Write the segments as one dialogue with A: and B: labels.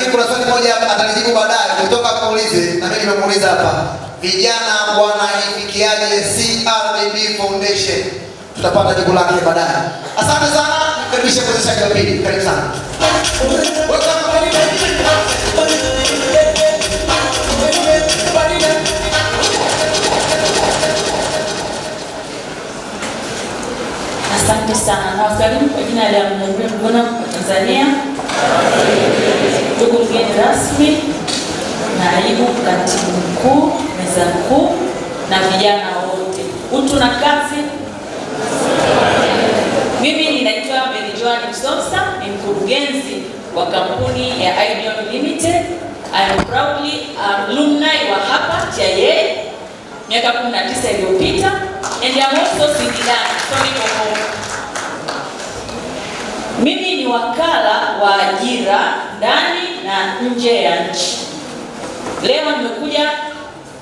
A: mimi kuna swali moja atanijibu baadaye, kutoka kuulize na mimi nimemuuliza hapa. Vijana bwana ifikiaje CRDB Foundation? Tutapata jibu lake baadaye. Asante sana, karibisha mwezeshaji wa pili. Karibu sana.
B: Asante sana. Nawasalimu kwa jina la Jamhuri ya Muungano wa Tanzania. Ndugu mgeni rasmi, naibu katibu mkuu, meza kuu na vijana wote. Utu na kazi. Mimi ninaitwa Mary Joan Msomsa, ni mkurugenzi wa kampuni ya Ideon Limited. I am proudly alumni wa hapa TIA miaka 19 iliyopita, and I am also Singidani. Sorry for home. Mimi ni wakala wa ajira ndani na nje ya nchi. Leo nimekuja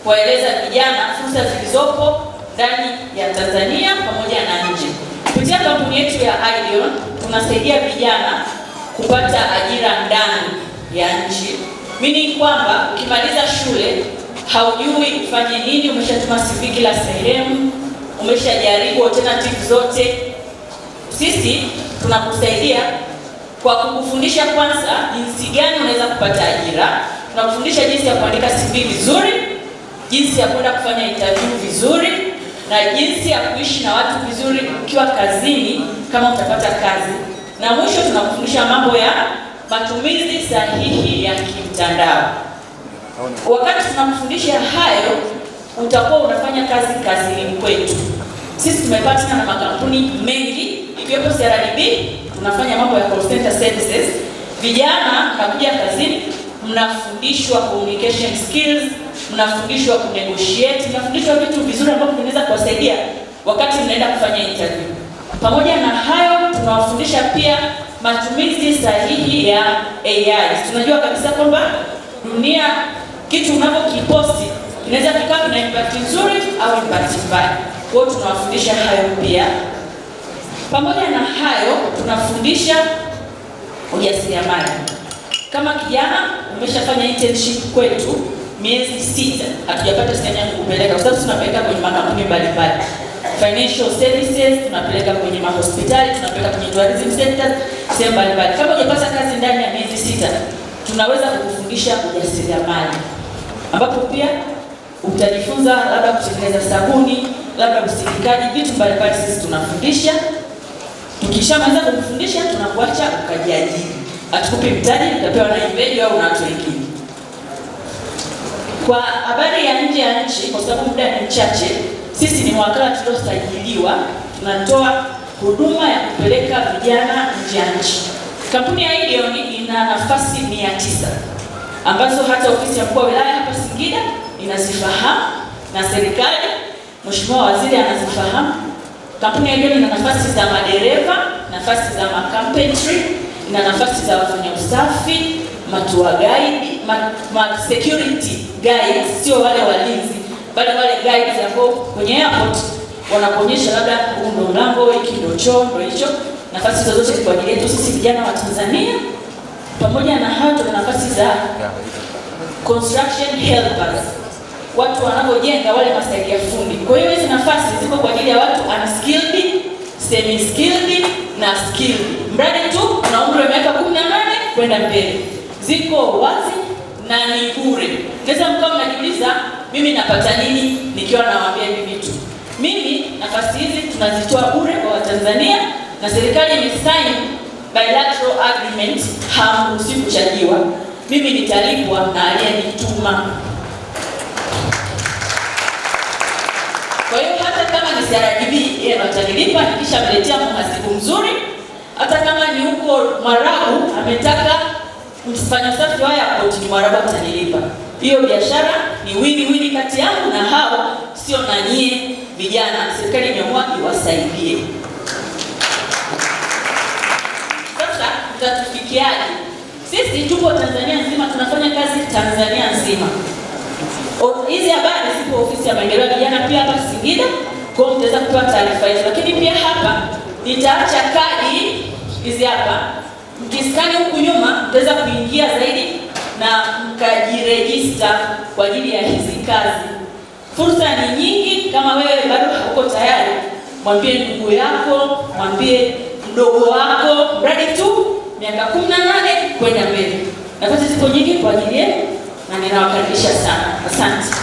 B: kueleza vijana fursa zilizopo ndani ya Tanzania pamoja na nje. Kupitia kampuni yetu ya Ideon tunasaidia vijana kupata ajira ndani ya nchi. Mimi kwamba ukimaliza shule haujui ufanye nini, umeshatuma CV kila sehemu, umeshajaribu alternative zote. Sisi tunakusaidia kwa kukufundisha kwanza jinsi gani unaweza kupata ajira. Tunakufundisha jinsi ya kuandika CV vizuri, jinsi ya kwenda kufanya interview vizuri, na jinsi ya kuishi na watu vizuri ukiwa kazini kama utapata kazi. Na mwisho tunakufundisha mambo ya matumizi sahihi ya kimtandao. Wakati tunakufundisha hayo, utakuwa unafanya kazi kazini kwetu. Sisi tumepatana na makampuni mengi ikiwepo CRDB, tunafanya mambo ya call center services. Vijana mnakuja kazini, mnafundishwa communication skills, mnafundishwa kunegotiate, mnafundishwa vitu vizuri ambavyo vinaweza kuwasaidia wakati mnaenda kufanya interview. Pamoja na hayo, tunawafundisha pia matumizi sahihi ya AI. Tunajua kabisa kwamba dunia, kitu unapokiposti inaweza kikawa na impact nzuri au impact mbaya. Kwa hiyo tunawafundisha hayo pia. Pamoja na hayo, tunafundisha ujasiriamali. Kama kijana umeshafanya internship kwetu miezi 6, hatujapata sehemu ya kukupeleka kwa sababu tunapeleka kwenye makampuni mbalimbali. Financial services tunapeleka kwenye mahospitali, tunapeleka kwenye tourism centers, sehemu mbalimbali. Kama hujapata kazi ndani ya miezi 6, tunaweza kukufundisha ujasiriamali, ambapo pia utajifunza labda kutengeneza sabuni, labda usindikaji, vitu mbalimbali sisi tunafundisha. Tukishamaliza kukufundisha tunakuacha ukajiajiri. Hatukupi mtaji, utapewa na imbeji au na watu wengine. Kwa habari ya nje ya nchi, kwa sababu muda ni mchache, sisi ni wakala tuliosajiliwa, tunatoa huduma ya kupeleka vijana nje ya nchi. Kampuni ya Ideon ina nafasi 900 ambazo hata ofisi ya mkuu wa wilaya hapa Singida inazifahamu na serikali, Mheshimiwa Waziri anazifahamu. Kampuni ya Ideon ina nafasi za madereva, nafasi za macarpentry, ina nafasi za wafanya usafi, matua guide, security guides, sio wale walinzi, bali wale guides ambao kwenye airport wanakuonyesha labda huu ndo mlango, hiki ndo choo, ndo hicho. Nafasi zozote kwa ajili yetu sisi vijana wa Tanzania. Pamoja na hayo, tuna nafasi za construction helpers, watu wanaojenga, wale masaidia fundi. Kwa hiyo hizi nafasi ziko kwa ajili ya watu unskilled, semi skilled na skilled. Mradi tu una umri wa miaka 18 kwenda mbele. Ziko wazi na ni bure. Naweza mkao mnajiuliza mimi napata nini nikiwa nawaambia hivi vitu. Mimi nafasi hizi tunazitoa bure kwa Watanzania na serikali imesign bilateral agreement, hamruhusiwi kuchajiwa. Mimi nitalipwa na aliyenituma. Kwa hiyo hata kama ni CRDB, yeye atanilipa nikishamletea mhasibu mzuri. Hata kama ni huko Mwarabu ametaka mfanya usafi wa airport, ni Mwarabu atanilipa. Hiyo biashara ni win-win kati yangu na hao, sio na nyie vijana. Serikali imeamua iwasaidie. Sasa tutatufikiaje? Sisi tupo Tanzania nzima, tunafanya kazi Tanzania nzima. Hizi habari zipo ofisi ya maendeleo ya vijana pia hapa Singida, kwa hiyo mtaweza kupewa taarifa hizo. Lakini pia hapa nitaacha kadi hizi hapa. Mkiskani huku nyuma mtaweza kuingia zaidi na mkajirejista kwa ajili ya hizi kazi. Fursa ni nyingi. Kama wewe bado hauko tayari, mwambie ndugu yako, mwambie mdogo wako, mradi tu miaka 18 kwenda mbele. Nafasi zipo nyingi kwa ajili yenu na ninawakaribisha sana. Asante.